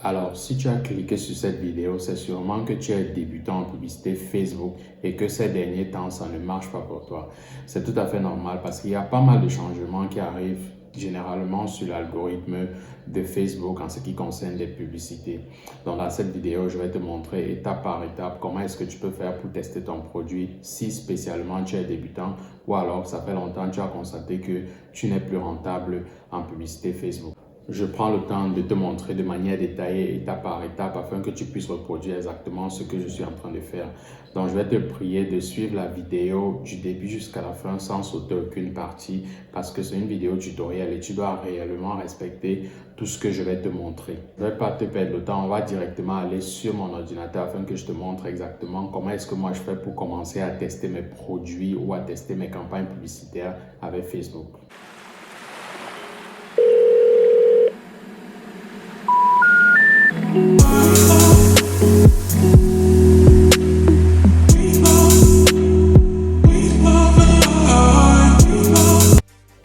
Alors, si tu as cliqué sur cette vidéo, c'est sûrement que tu es débutant en publicité Facebook et que ces derniers temps, ça ne marche pas pour toi. C'est tout à fait normal parce qu'il y a pas mal de changements qui arrivent généralement sur l'algorithme de Facebook en ce qui concerne les publicités. Donc, dans cette vidéo, je vais te montrer étape par étape comment est-ce que tu peux faire pour tester ton produit si spécialement tu es débutant ou alors ça fait longtemps que tu as constaté que tu n'es plus rentable en publicité Facebook. Je prends le temps de te montrer de manière détaillée, étape par étape, afin que tu puisses reproduire exactement ce que je suis en train de faire. Donc, je vais te prier de suivre la vidéo du début jusqu'à la fin sans sauter aucune partie parce que c'est une vidéo tutoriel et tu dois réellement respecter tout ce que je vais te montrer. Je ne vais pas te perdre le temps, on va directement aller sur mon ordinateur afin que je te montre exactement comment est-ce que moi je fais pour commencer à tester mes produits ou à tester mes campagnes publicitaires avec Facebook.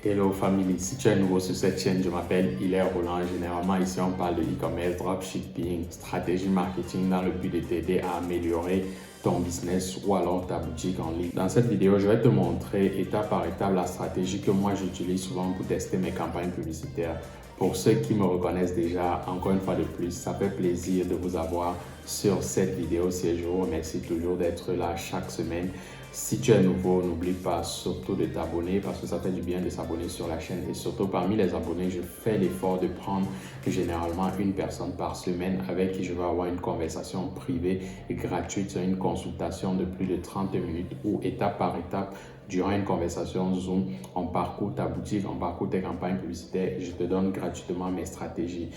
Hello family, si tu es nouveau sur cette chaîne, je m'appelle Hilaire Roland. Généralement ici on parle de e-commerce, dropshipping, stratégie marketing dans le but de t'aider à améliorer ton business ou alors ta boutique en ligne. Dans cette vidéo, je vais te montrer étape par étape la stratégie que moi j'utilise souvent pour tester mes campagnes publicitaires. Pour ceux qui me reconnaissent déjà, encore une fois de plus, ça fait plaisir de vous avoir sur cette vidéo. Si je vous remercie toujours d'être là chaque semaine. Si tu es nouveau, n'oublie pas surtout de t'abonner parce que ça fait du bien de s'abonner sur la chaîne. Et surtout parmi les abonnés, je fais l'effort de prendre généralement une personne par semaine avec qui je vais avoir une conversation privée et gratuite sur une consultation de plus de 30 minutes où étape par étape, durant une conversation Zoom, on parcourt ta boutique, on parcourt tes campagnes publicitaires et je te donne gratuitement mes stratégies.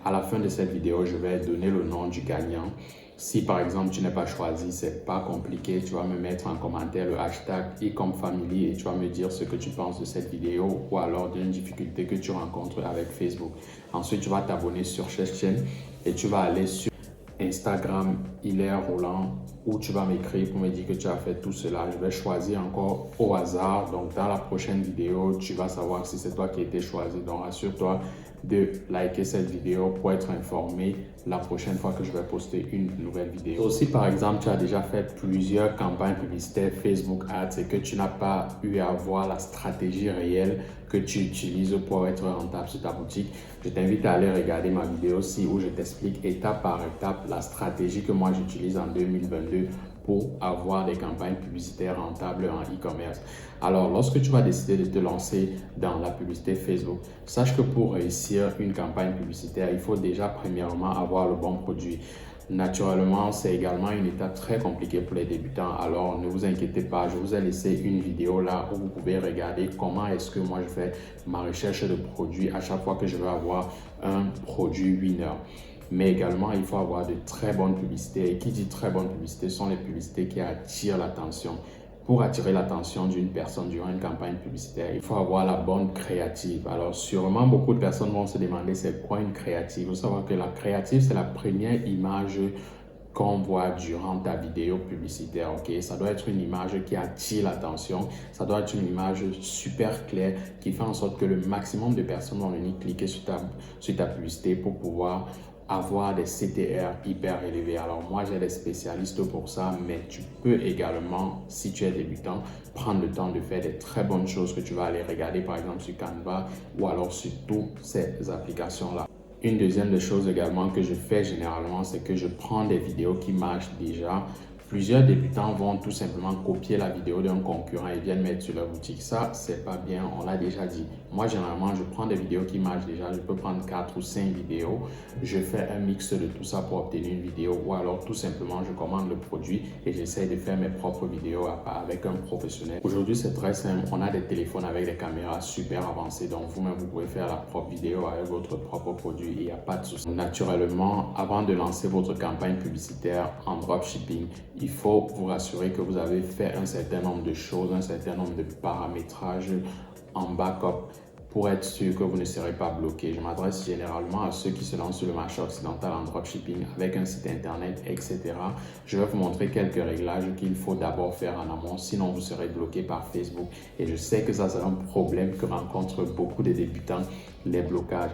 À la fin de cette vidéo, je vais donner le nom du gagnant. Si par exemple tu n'es pas choisi, c'est pas compliqué, tu vas me mettre en commentaire le hashtag #ecomfamily et tu vas me dire ce que tu penses de cette vidéo ou alors d'une difficulté que tu rencontres avec Facebook. Ensuite, tu vas t'abonner sur cette chaîne et tu vas aller sur Instagram Hilaire Roland où tu vas m'écrire pour me dire que tu as fait tout cela. Je vais choisir encore au hasard. Donc dans la prochaine vidéo, tu vas savoir si c'est toi qui as été choisi. Donc assure-toi de liker cette vidéo pour être informé la prochaine fois que je vais poster une nouvelle vidéo. Aussi par exemple, tu as déjà fait plusieurs campagnes publicitaires Facebook Ads et que tu n'as pas eu à voir la stratégie réelle que tu utilises pour être rentable sur ta boutique, je t'invite à aller regarder ma vidéo aussi où je t'explique étape par étape la stratégie que moi j'utilise en 2022 pour avoir des campagnes publicitaires rentables en e-commerce. Alors, lorsque tu vas décider de te lancer dans la publicité Facebook, sache que pour réussir une campagne publicitaire, il faut déjà premièrement avoir le bon produit. Naturellement, c'est également une étape très compliquée pour les débutants. Alors, ne vous inquiétez pas, je vous ai laissé une vidéo là où vous pouvez regarder comment est-ce que moi je fais ma recherche de produits à chaque fois que je veux avoir un produit winner. Mais également, il faut avoir de très bonnes publicités. Et qui dit très bonnes publicités sont les publicités qui attirent l'attention. Pour attirer l'attention d'une personne durant une campagne publicitaire, il faut avoir la bonne créative. Alors sûrement, beaucoup de personnes vont se demander c'est quoi une créative. Il faut savoir que la créative, c'est la première image qu'on voit durant ta vidéo publicitaire, ok? Ça doit être une image qui attire l'attention, ça doit être une image super claire qui fait en sorte que le maximum de personnes vont venir cliquer sur ta publicité pour pouvoir avoir des CTR hyper élevés. Alors moi, j'ai des spécialistes pour ça, mais tu peux également, si tu es débutant, prendre le temps de faire des très bonnes choses que tu vas aller regarder, par exemple sur Canva ou alors sur toutes ces applications-là. Une deuxième des choses également que je fais généralement, c'est que je prends des vidéos qui marchent déjà. Plusieurs débutants vont tout simplement copier la vidéo d'un concurrent et viennent mettre sur leur boutique. Ça, c'est pas bien, on l'a déjà dit. Moi, généralement, je prends des vidéos qui marchent déjà. Je peux prendre 4 ou 5 vidéos. Je fais un mix de tout ça pour obtenir une vidéo ou alors tout simplement, je commande le produit et j'essaie de faire mes propres vidéos avec un professionnel. Aujourd'hui, c'est très simple. On a des téléphones avec des caméras super avancées. Donc, vous-même, vous pouvez faire la propre vidéo avec votre propre produit. Il n'y a pas de souci. Naturellement, avant de lancer votre campagne publicitaire en dropshipping, il faut vous rassurer que vous avez fait un certain nombre de choses, un certain nombre de paramétrages en backup pour être sûr que vous ne serez pas bloqué. Je m'adresse généralement à ceux qui se lancent sur le marché occidental en dropshipping avec un site internet, etc. Je vais vous montrer quelques réglages qu'il faut d'abord faire en amont, sinon vous serez bloqué par Facebook. Et je sais que ça, c'est un problème que rencontrent beaucoup de débutants les blocages.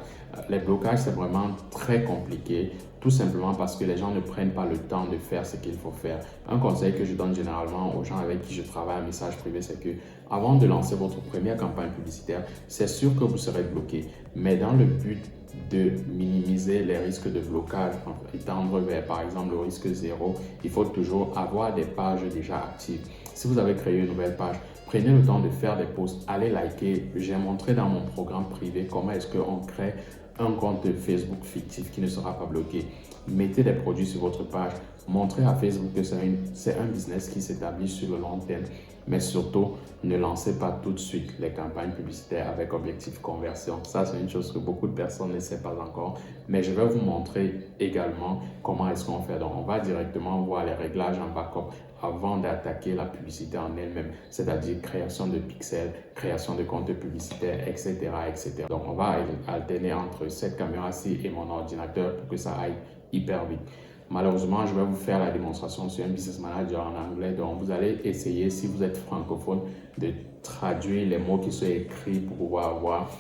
Les blocages, c'est vraiment très compliqué, tout simplement parce que les gens ne prennent pas le temps de faire ce qu'il faut faire. Un conseil que je donne généralement aux gens avec qui je travaille en message privé, c'est que avant de lancer votre première campagne publicitaire, c'est sûr que vous serez bloqué, mais dans le but de minimiser les risques de blocage, et tendre vers par exemple le risque zéro, il faut toujours avoir des pages déjà actives. Si vous avez créé une nouvelle page, prenez le temps de faire des posts, allez liker. J'ai montré dans mon programme privé comment est-ce qu'on crée un compte Facebook fictif qui ne sera pas bloqué. Mettez des produits sur votre page, montrez à Facebook que c'est un business qui s'établit sur le long terme. Mais surtout, ne lancez pas tout de suite les campagnes publicitaires avec objectif conversion. Ça, c'est une chose que beaucoup de personnes ne savent pas encore. Mais je vais vous montrer également comment est-ce qu'on fait. Donc, on va directement voir les réglages en backup avant d'attaquer la publicité en elle-même, c'est-à-dire création de pixels, création de comptes publicitaires, etc., etc. Donc, on va alterner entre cette caméra-ci et mon ordinateur pour que ça aille hyper vite. Malheureusement, je vais vous faire la démonstration sur un business manager en anglais. Donc, vous allez essayer, si vous êtes francophone, de traduire les mots qui sont écrits pour pouvoir avoir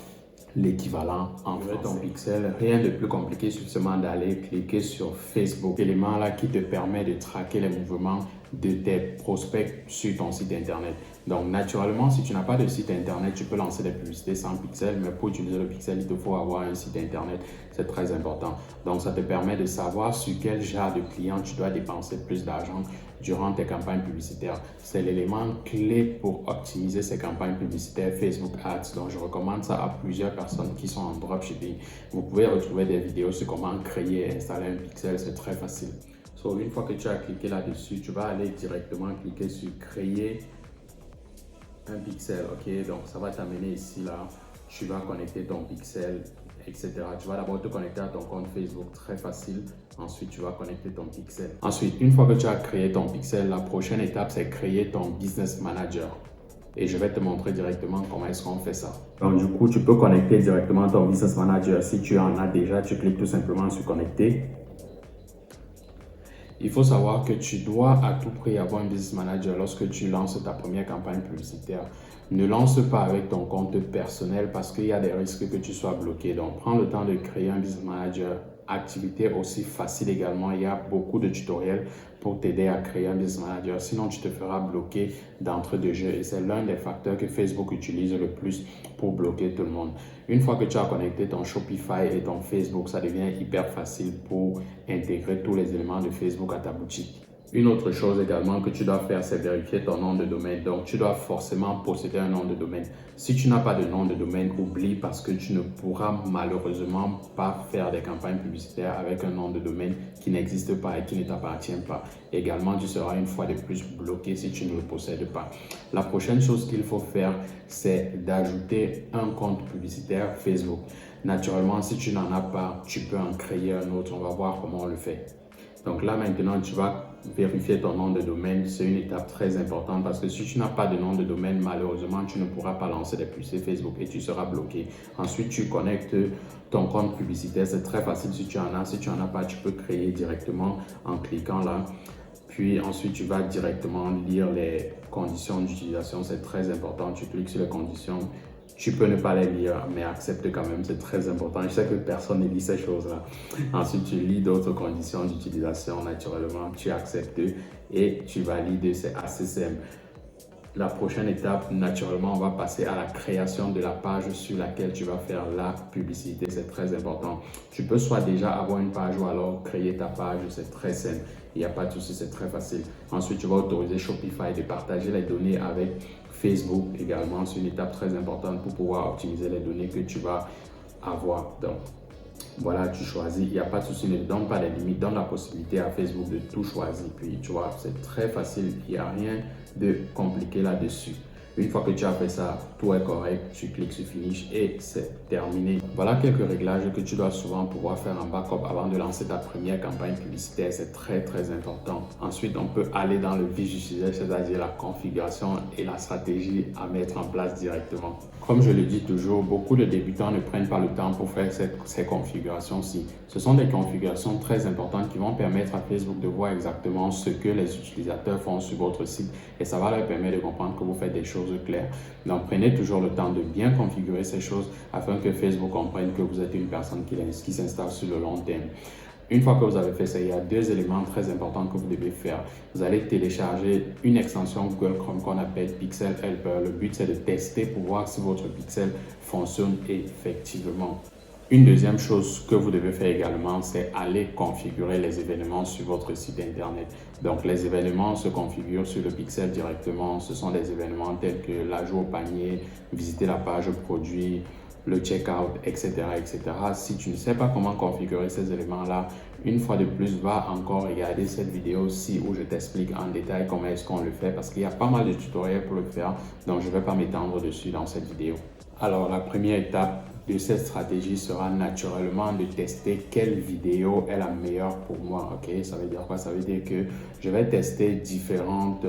l'équivalent en français. Ton pixel, rien de plus compliqué, suffisamment d'aller cliquer sur Facebook. L'élément là qui te permet de traquer les mouvements de tes prospects sur ton site internet. Donc, naturellement, si tu n'as pas de site internet, tu peux lancer des publicités sans pixel, mais pour utiliser le pixel, il te faut avoir un site internet. C'est très important. Donc, ça te permet de savoir sur quel genre de client tu dois dépenser plus d'argent durant tes campagnes publicitaires. C'est l'élément clé pour optimiser ces campagnes publicitaires Facebook Ads. Donc, je recommande ça à plusieurs personnes qui sont en dropshipping. Vous pouvez retrouver des vidéos sur comment créer et installer un pixel. C'est très facile. So, une fois que tu as cliqué là-dessus, tu vas aller directement cliquer sur créer un pixel. Ok, donc ça va t'amener ici là. Tu vas connecter ton pixel, etc. Tu vas d'abord te connecter à ton compte Facebook, très facile. Ensuite, tu vas connecter ton pixel. Ensuite, une fois que tu as créé ton pixel, la prochaine étape, c'est créer ton business manager. Et je vais te montrer directement comment est-ce qu'on fait ça. Donc, du coup, tu peux connecter directement ton business manager. Si tu en as déjà, tu cliques tout simplement sur connecter. Il faut savoir que tu dois à tout prix avoir un business manager lorsque tu lances ta première campagne publicitaire. Ne lance pas avec ton compte personnel parce qu'il y a des risques que tu sois bloqué. Donc, prends le temps de créer un business manager. Activité aussi facile également. Il y a beaucoup de tutoriels pour t'aider à créer un business manager. Sinon, tu te feras bloquer d'entrée de jeu. Et c'est l'un des facteurs que Facebook utilise le plus pour bloquer tout le monde. Une fois que tu as connecté ton Shopify et ton Facebook, ça devient hyper facile pour intégrer tous les éléments de Facebook à ta boutique. Une autre chose également que tu dois faire, c'est vérifier ton nom de domaine. Donc, tu dois forcément posséder un nom de domaine. Si tu n'as pas de nom de domaine, oublie parce que tu ne pourras malheureusement pas faire des campagnes publicitaires avec un nom de domaine qui n'existe pas et qui ne t'appartient pas. Également, tu seras une fois de plus bloqué si tu ne le possèdes pas. La prochaine chose qu'il faut faire, c'est d'ajouter un compte publicitaire Facebook. Naturellement, si tu n'en as pas, tu peux en créer un autre. On va voir comment on le fait. Donc là, maintenant, tu vas vérifier ton nom de domaine. C'est une étape très importante parce que si tu n'as pas de nom de domaine, malheureusement, tu ne pourras pas lancer des publicités Facebook et tu seras bloqué. Ensuite, tu connectes ton compte publicitaire. C'est très facile si tu en as. Si tu n'en as pas, tu peux créer directement en cliquant là. Puis ensuite, tu vas directement lire les conditions d'utilisation. C'est très important. Tu cliques sur les conditions. Tu peux ne pas les lire, mais accepte quand même, c'est très important. Je sais que personne ne lit ces choses-là. Ensuite, tu lis d'autres conditions d'utilisation, naturellement, tu acceptes et tu valides, c'est assez simple. La prochaine étape, naturellement, on va passer à la création de la page sur laquelle tu vas faire la publicité. C'est très important. Tu peux soit déjà avoir une page ou alors créer ta page. C'est très simple. Il n'y a pas de souci, c'est très facile. Ensuite, tu vas autoriser Shopify de partager les données avec Facebook également. C'est une étape très importante pour pouvoir optimiser les données que tu vas avoir. Donc, voilà, tu choisis, il n'y a pas de souci, ne donne pas les limites, donne la possibilité à Facebook de tout choisir. Puis, tu vois, c'est très facile, il n'y a rien de compliqué là-dessus. Une fois que tu as fait ça, tout est correct, tu cliques sur Finish et c'est terminé. Voilà quelques réglages que tu dois souvent pouvoir faire en backup avant de lancer ta première campagne publicitaire. C'est très, très important. Ensuite, on peut aller dans le vif du sujet, c'est-à-dire la configuration et la stratégie à mettre en place directement. Comme je le dis toujours, beaucoup de débutants ne prennent pas le temps pour faire ces configurations-ci. Ce sont des configurations très importantes qui vont permettre à Facebook de voir exactement ce que les utilisateurs font sur votre site et ça va leur permettre de comprendre que vous faites des choses choses claires. Donc, prenez toujours le temps de bien configurer ces choses afin que Facebook comprenne que vous êtes une personne qui s'installe sur le long terme. Une fois que vous avez fait ça, il y a deux éléments très importants que vous devez faire. Vous allez télécharger une extension Google Chrome qu'on appelle Pixel Helper. Le but, c'est de tester pour voir si votre pixel fonctionne effectivement. Une deuxième chose que vous devez faire également, c'est aller configurer les événements sur votre site internet. Donc, les événements se configurent sur le pixel directement. Ce sont des événements tels que l'ajout au panier, visiter la page produit, le checkout, etc., etc. Si tu ne sais pas comment configurer ces éléments-là, une fois de plus, va encore regarder cette vidéo-ci où je t'explique en détail comment est-ce qu'on le fait parce qu'il y a pas mal de tutoriels pour le faire, donc je ne vais pas m'étendre dessus dans cette vidéo. Alors, la première étape de cette stratégie sera naturellement de tester quelle vidéo est la meilleure pour moi. Ok, ça veut dire quoi? Ça veut dire que je vais tester différentes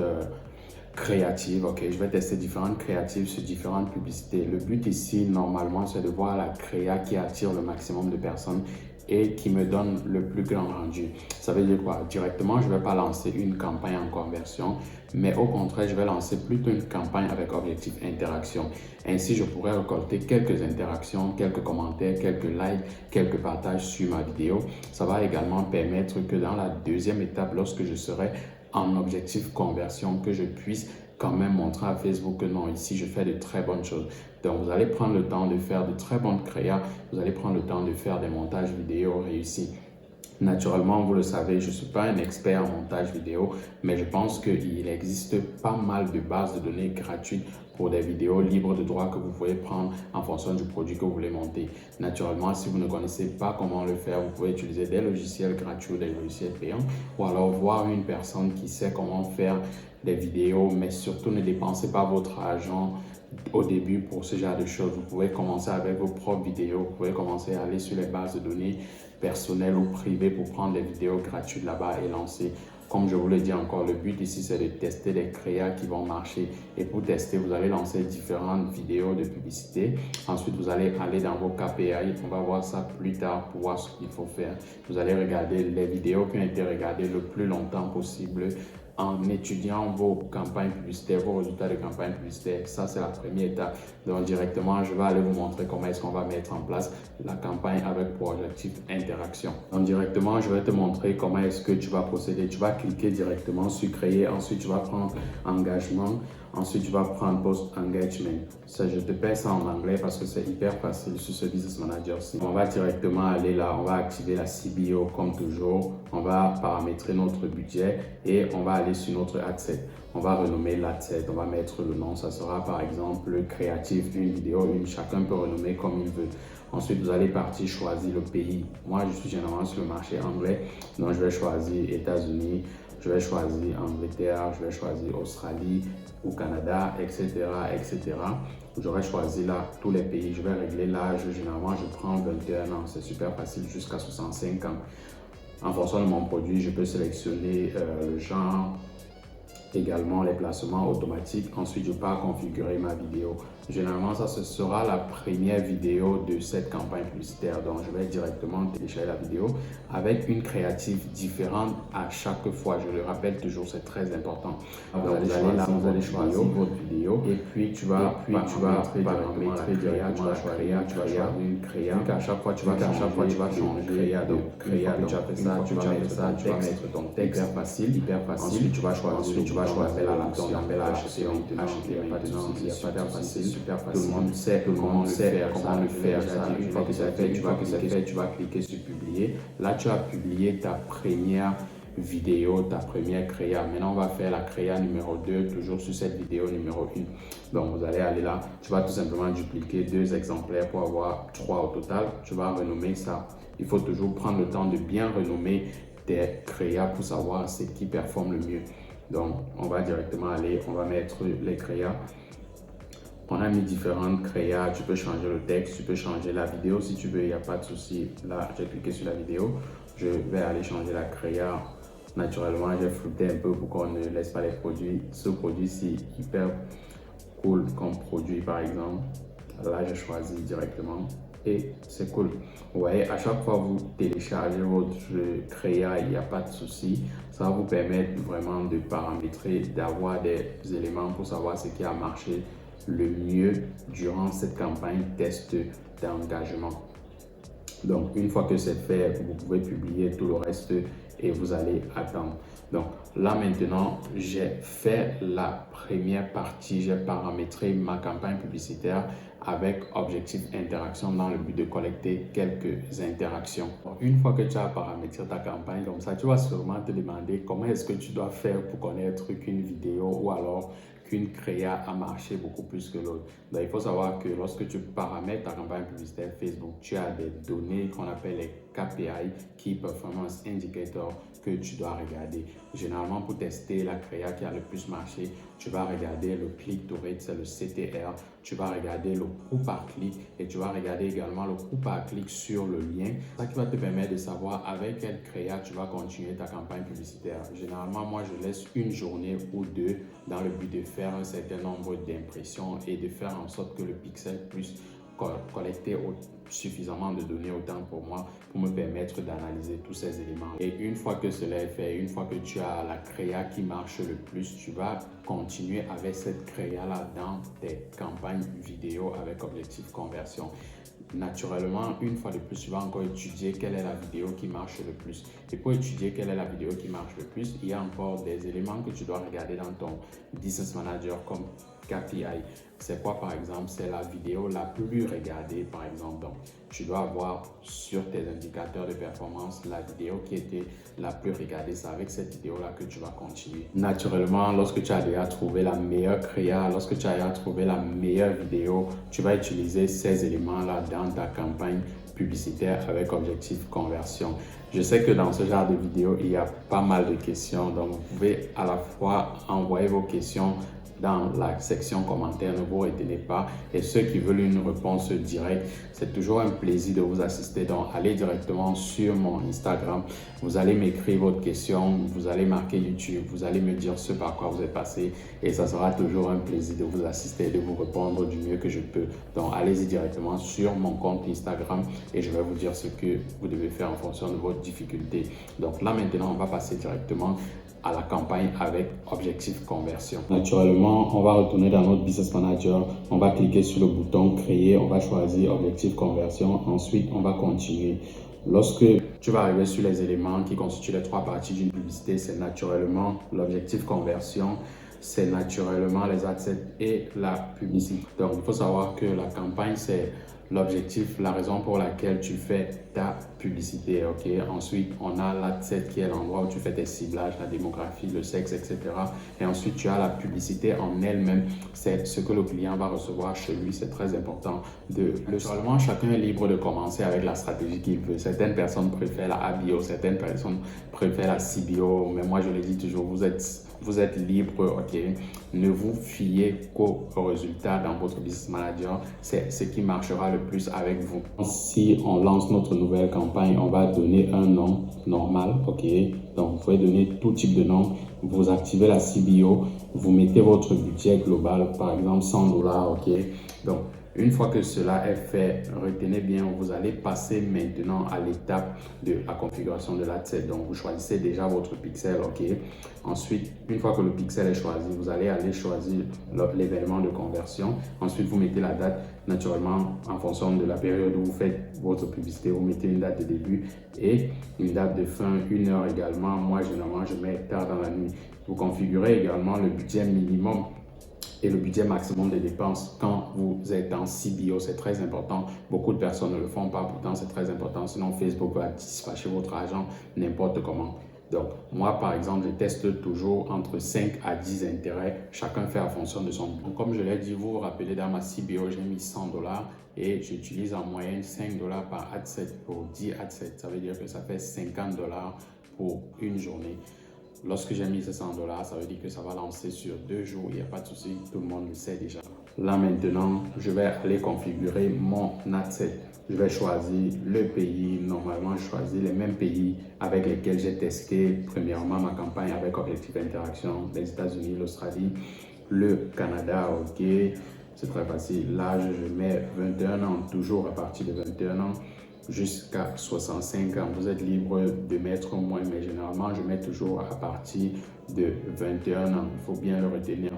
créatives. Ok, je vais tester différentes créatives sur différentes publicités. Le but ici, normalement, c'est de voir la créa qui attire le maximum de personnes et qui me donne le plus grand rendu. Ça veut dire quoi? Directement, je ne vais pas lancer une campagne en conversion, mais au contraire, je vais lancer plutôt une campagne avec objectif interaction. Ainsi, je pourrais récolter quelques interactions, quelques commentaires, quelques likes, quelques partages sur ma vidéo. Ça va également permettre que dans la deuxième étape, lorsque je serai en objectif conversion, que je puisse quand même montrer à Facebook que non, ici je fais de très bonnes choses. Donc vous allez prendre le temps de faire de très bonnes créas, vous allez prendre le temps de faire des montages vidéo réussis. Naturellement, vous le savez, je ne suis pas un expert en montage vidéo, mais je pense qu'il existe pas mal de bases de données gratuites pour des vidéos libres de droit que vous pouvez prendre en fonction du produit que vous voulez monter. Naturellement, si vous ne connaissez pas comment le faire, vous pouvez utiliser des logiciels gratuits ou des logiciels payants ou alors voir une personne qui sait comment faire des vidéos, mais surtout ne dépensez pas votre argent au début pour ce genre de choses. Vous pouvez commencer avec vos propres vidéos, vous pouvez commencer à aller sur les bases de données personnelles ou privées pour prendre des vidéos gratuites là-bas et lancer. Comme je vous l'ai dit encore, le but ici, c'est de tester les créas qui vont marcher. Et pour tester, vous allez lancer différentes vidéos de publicité. Ensuite, vous allez aller dans vos KPI. On va voir ça plus tard pour voir ce qu'il faut faire. Vous allez regarder les vidéos qui ont été regardées le plus longtemps possible en étudiant vos campagnes publicitaires, vos résultats de campagne publicitaire. Ça, c'est la première étape. Donc, directement, je vais aller vous montrer comment est-ce qu'on va mettre en place la campagne avec pour objectif interaction. Donc, directement, je vais te montrer comment est-ce que tu vas procéder. Tu vas cliquer directement sur créer. Ensuite, tu vas prendre engagement. Ensuite, tu vas prendre post engagement. Ça, je te paie ça en anglais parce que c'est hyper facile sur ce business manager. On va directement aller là, on va activer la CBO comme toujours. On va paramétrer notre budget et on va aller sur notre ad set. On va renommer l'ad set. On va mettre le nom. Ça sera par exemple créatif, une vidéo, chacun peut renommer comme il veut. Ensuite, vous allez partir choisir le pays. Moi, je suis généralement sur le marché anglais. Donc, je vais choisir États-Unis. Je vais choisir Angleterre, je vais choisir Australie ou Canada, etc., etc. J'aurais choisi là tous les pays. Je vais régler l'âge. Généralement, je prends 21 ans. C'est super facile jusqu'à 65 ans. En fonction de mon produit, je peux sélectionner le genre, également les placements automatiques. Ensuite, je pars configurer ma vidéo. Généralement, ça ce sera la première vidéo de cette campagne publicitaire. Donc, je vais directement télécharger la vidéo avec une créative différente à chaque fois. Je le rappelle toujours, c'est très important. Donc, vous allez là, vous allez choisir votre vidéo et puis tu vas paramétrer directement une créa. Donc, à chaque fois, tu vas changer. Donc, créa, tu as fait ça, tu vas mettre ton texte. Hyper facile. Ensuite, tu vas choisir la action. Super facile. Tout le monde sait comment le faire. Une fois que c'est fait, tu vas cliquer sur publier. Là, tu as publié ta première vidéo, ta première créa. Maintenant, on va faire la créa numéro 2, toujours sur cette vidéo numéro 1. Donc, vous allez aller là. Tu vas tout simplement dupliquer 2 exemplaires pour avoir 3 au total. Tu vas renommer ça. Il faut toujours prendre le temps de bien renommer tes créas pour savoir ce qui performe le mieux. Donc, on va directement aller, on va mettre les créas. On a mis différentes créas, tu peux changer le texte, tu peux changer la vidéo si tu veux, il n'y a pas de souci. Là, j'ai cliqué sur la vidéo, je vais aller changer la créa. Naturellement, j'ai flouté un peu pour qu'on ne laisse pas les produits. Ce produit-ci, hyper cool comme produit par exemple. Là, j'ai choisi directement. et c'est cool. Vous voyez, à chaque fois que vous téléchargez votre jeu Créa, il n'y a pas de souci. Ça va vous permettre vraiment de paramétrer, d'avoir des éléments pour savoir ce qui a marché le mieux durant cette campagne test d'engagement. Donc, une fois que c'est fait, vous pouvez publier tout le reste et vous allez attendre. Donc, là maintenant, j'ai fait la première partie. J'ai paramétré ma campagne publicitaire avec objectif interaction dans le but de collecter quelques interactions. Une fois que tu as paramétré ta campagne comme ça, tu vas sûrement te demander comment est-ce que tu dois faire pour connaître qu'une vidéo ou alors qu'une créa a marché beaucoup plus que l'autre. Donc, il faut savoir que lorsque tu paramètres ta campagne publicitaire Facebook, tu as des données qu'on appelle les KPI, Key Performance Indicator, que tu dois regarder. Généralement, pour tester la créa qui a le plus marché, tu vas regarder le click-to-rate, c'est le CTR. Tu vas regarder le coût par clic et tu vas regarder également le coût par clic sur le lien. Ça qui va te permettre de savoir avec quelle créa tu vas continuer ta campagne publicitaire. Généralement, moi, je laisse une journée ou deux dans le but de faire un certain nombre d'impressions et de faire en sorte que le pixel puisse collecter suffisamment de données autant pour moi pour me permettre d'analyser tous ces éléments. Et une fois que cela est fait, une fois que tu as la créa qui marche le plus, tu vas continuer avec cette créa-là dans tes campagnes vidéo avec objectif conversion. Naturellement, une fois de plus, tu vas encore étudier quelle est la vidéo qui marche le plus. Et pour étudier quelle est la vidéo qui marche le plus, il y a encore des éléments que tu dois regarder dans ton Business Manager comme KPI. C'est quoi par exemple? C'est la vidéo la plus regardée par exemple. Donc, tu dois avoir sur tes indicateurs de performance la vidéo qui était la plus regardée. C'est avec cette vidéo-là que tu vas continuer. Naturellement, lorsque tu as déjà trouvé la meilleure créa, lorsque tu as déjà trouvé la meilleure vidéo, tu vas utiliser ces éléments-là dans ta campagne publicitaire avec objectif conversion. Je sais que dans ce genre de vidéo, il y a pas mal de questions. Donc, vous pouvez à la fois envoyer vos questions dans la section commentaires, ne vous retenez pas. Et ceux qui veulent une réponse directe, c'est toujours un plaisir de vous assister. Donc, allez directement sur mon Instagram. Vous allez m'écrire votre question, vous allez marquer YouTube, vous allez me dire ce par quoi vous êtes passé. Et ça sera toujours un plaisir de vous assister et de vous répondre du mieux que je peux. Donc, allez-y directement sur mon compte Instagram et je vais vous dire ce que vous devez faire en fonction de votre difficulté. Donc, là maintenant, on va passer directement à la campagne avec objectif conversion. Naturellement, on va retourner dans notre Business Manager. On va cliquer sur le bouton créer. On va choisir objectif conversion. Ensuite, on va continuer. Lorsque tu vas arriver sur les éléments qui constituent les trois parties d'une publicité, c'est naturellement l'objectif conversion, c'est naturellement les adsets et la publicité. Donc, il faut savoir que la campagne, c'est l'objectif, la raison pour laquelle tu fais ta publicité, ok? Ensuite, on a l'adset qui est l'endroit où tu fais tes ciblages, la démographie, le sexe, etc. Et ensuite, tu as la publicité en elle-même. C'est ce que le client va recevoir chez lui. C'est très important de le savoir. Chacun est libre de commencer avec la stratégie qu'il veut. Certaines personnes préfèrent la ABO, certaines personnes préfèrent la CBO. Mais moi, je le dis toujours, vous êtes libre, ok? Ne vous fiez qu'aux résultats dans votre Business Manager. C'est ce qui marchera le plus avec vous. Si on lance notre nouvelle campagne, on va donner un nom normal, ok? Donc, vous pouvez donner tout type de nom. Vous activez la CBO, vous mettez votre budget global, par exemple $100, ok? Donc, une fois que cela est fait, retenez bien, vous allez passer maintenant à l'étape de la configuration de l'adset. Donc, vous choisissez déjà votre pixel, ok? Ensuite, une fois que le pixel est choisi, vous allez aller choisir l'événement de conversion. Ensuite, vous mettez la date. Naturellement, en fonction de la période où vous faites votre publicité, vous mettez une date de début et une date de fin, une heure également. Moi, généralement, je mets tard dans la nuit. Vous configurez également le budget minimum et le budget maximum des dépenses quand vous êtes en CBO. C'est très important. Beaucoup de personnes ne le font pas, pourtant c'est très important. Sinon, Facebook va dispatcher votre argent n'importe comment. Donc, moi, par exemple, je teste toujours entre 5 à 10 intérêts. Chacun fait en fonction de son budget. Comme je l'ai dit, vous vous rappelez, dans ma CBO, j'ai mis $100 et j'utilise en moyenne $5 par adset pour 10 adsets. Ça veut dire que ça fait $50 pour une journée. Lorsque j'ai mis ces $100, ça veut dire que ça va lancer sur 2 jours. Il n'y a pas de souci, tout le monde le sait déjà. Là maintenant, je vais aller configurer mon adset. Je vais choisir le pays. Normalement, je choisis les mêmes pays avec lesquels j'ai testé premièrement ma campagne avec objectif interaction. Les États-Unis, l'Australie, le Canada, ok. c'est très facile. L'âge, je mets 21 ans, toujours à partir de 21 ans jusqu'à 65 ans. Vous êtes libre de mettre moins, mais généralement, je mets toujours à partir de 21 ans. Il faut bien le retenir.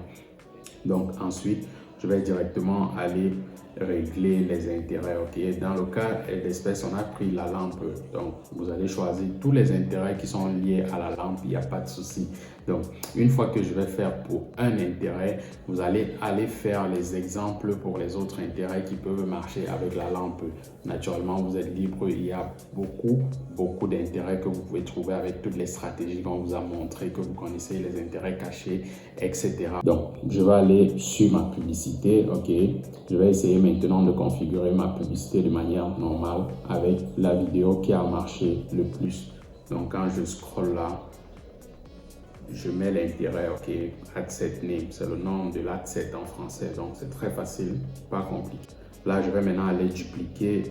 Donc ensuite, je vais directement aller régler les intérêts. Ok, dans le cas d'espèce, on a pris la lampe. Donc vous allez choisir tous les intérêts qui sont liés à la lampe. Il n'y a pas de souci. Donc une fois que je vais faire pour un intérêt, vous allez aller faire les exemples pour les autres intérêts qui peuvent marcher avec la lampe. Naturellement, vous êtes libre. Il y a beaucoup d'intérêts que vous pouvez trouver avec toutes les stratégies qu'on vous a montré, que vous connaissez, les intérêts cachés, etc. Donc je vais aller sur ma publicité. Ok, je vais essayer maintenant de configurer ma publicité de manière normale avec la vidéo qui a marché le plus. Donc quand je scrolle là, je mets l'intérêt. Ok, ad set name, c'est le nom de l'ad set en français, donc c'est très facile, pas compliqué. Là, je vais maintenant aller dupliquer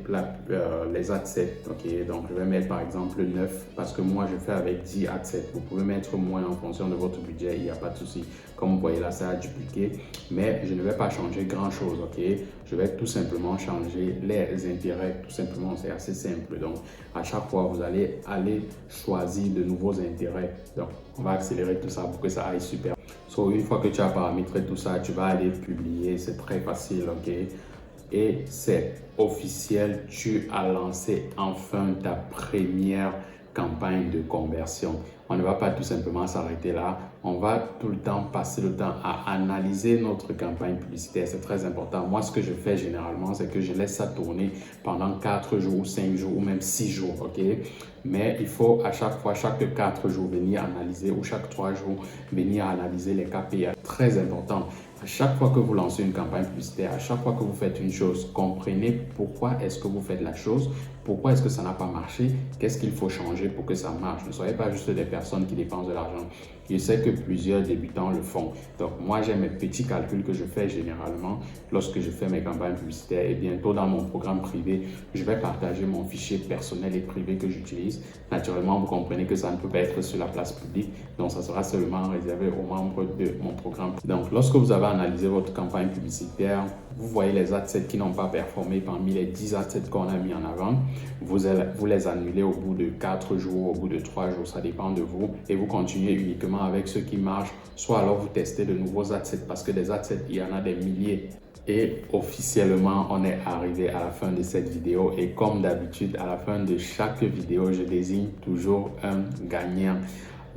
les adsets. Ok, donc je vais mettre par exemple 9 parce que moi je fais avec 10 adsets. Vous pouvez mettre moins en fonction de votre budget, il n'y a pas de souci. Comme vous voyez là, ça a dupliqué, mais je ne vais pas changer grand chose. Ok, je vais tout simplement changer les intérêts. Tout simplement, c'est assez simple. Donc à chaque fois, vous allez aller choisir de nouveaux intérêts. Donc on va accélérer tout ça pour que ça aille super. So, une fois que tu as paramétré tout ça, tu vas aller publier. C'est très facile. Ok. Et c'est officiel, tu as lancé enfin ta première campagne de conversion. On ne va pas tout simplement s'arrêter là. On va tout le temps passer le temps à analyser notre campagne publicitaire. C'est très important. Moi, ce que je fais généralement, c'est que je laisse ça tourner pendant 4 jours ou 5 jours ou même 6 jours. Ok? Mais il faut à chaque fois, chaque 4 jours, venir analyser ou chaque 3 jours, venir analyser les KPI. Très important. À chaque fois que vous lancez une campagne publicitaire, à chaque fois que vous faites une chose, comprenez pourquoi est-ce que vous faites la chose, pourquoi est-ce que ça n'a pas marché, qu'est-ce qu'il faut changer pour que ça marche. Ne soyez pas juste des personnes qui dépensent de l'argent. Je sais que plusieurs débutants le font. Donc, moi, j'ai mes petits calculs que je fais généralement lorsque je fais mes campagnes publicitaires. Et bientôt, dans mon programme privé, je vais partager mon fichier personnel et privé que j'utilise. Naturellement, vous comprenez que ça ne peut pas être sur la place publique. Donc, ça sera seulement réservé aux membres de mon programme. Donc, lorsque vous avez analysé votre campagne publicitaire, vous voyez les adsets qui n'ont pas performé parmi les 10 adsets qu'on a mis en avant. Vous les annulez au bout de 4 jours, au bout de 3 jours, ça dépend de vous. Et vous continuez uniquement avec ceux qui marchent. Soit alors vous testez de nouveaux adsets parce que des adsets, il y en a des milliers. Et officiellement, on est arrivé à la fin de cette vidéo. Et comme d'habitude, à la fin de chaque vidéo, je désigne toujours un gagnant.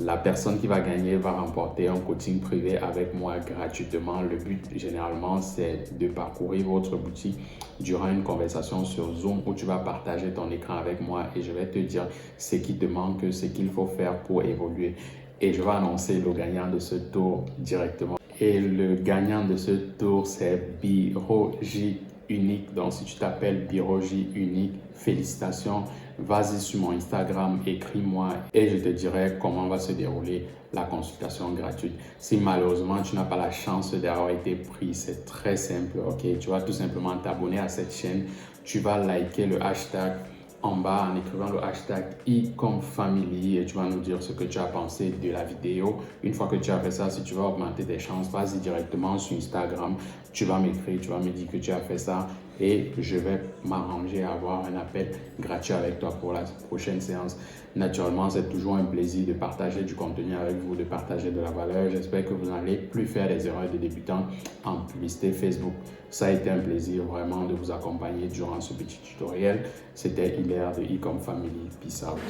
La personne qui va gagner va remporter un coaching privé avec moi gratuitement. Le but généralement, c'est de parcourir votre boutique durant une conversation sur Zoom où tu vas partager ton écran avec moi et je vais te dire ce qui te manque, ce qu'il faut faire pour évoluer. Et je vais annoncer le gagnant de ce tour directement. Et le gagnant de ce tour, c'est Biroji Unique. Donc, si tu t'appelles Biroji Unique, félicitations. Vas-y sur mon Instagram, écris-moi et je te dirai comment va se dérouler la consultation gratuite. Si malheureusement tu n'as pas la chance d'avoir été pris, c'est très simple. Ok, tu vas tout simplement t'abonner à cette chaîne. Tu vas liker le hashtag en bas en écrivant le hashtag ecomfamily et tu vas nous dire ce que tu as pensé de la vidéo. Une fois que tu as fait ça, si tu veux augmenter tes chances, vas-y directement sur Instagram. Tu vas m'écrire, tu vas me dire que tu as fait ça et je vais m'arranger à avoir un appel gratuit avec toi pour la prochaine séance. Naturellement, c'est toujours un plaisir de partager du contenu avec vous, de partager de la valeur. J'espère que vous n'allez plus faire les erreurs de débutants en publicité Facebook. Ça a été un plaisir vraiment de vous accompagner durant ce petit tutoriel. C'était Hilaire de Ecom Family. Peace out.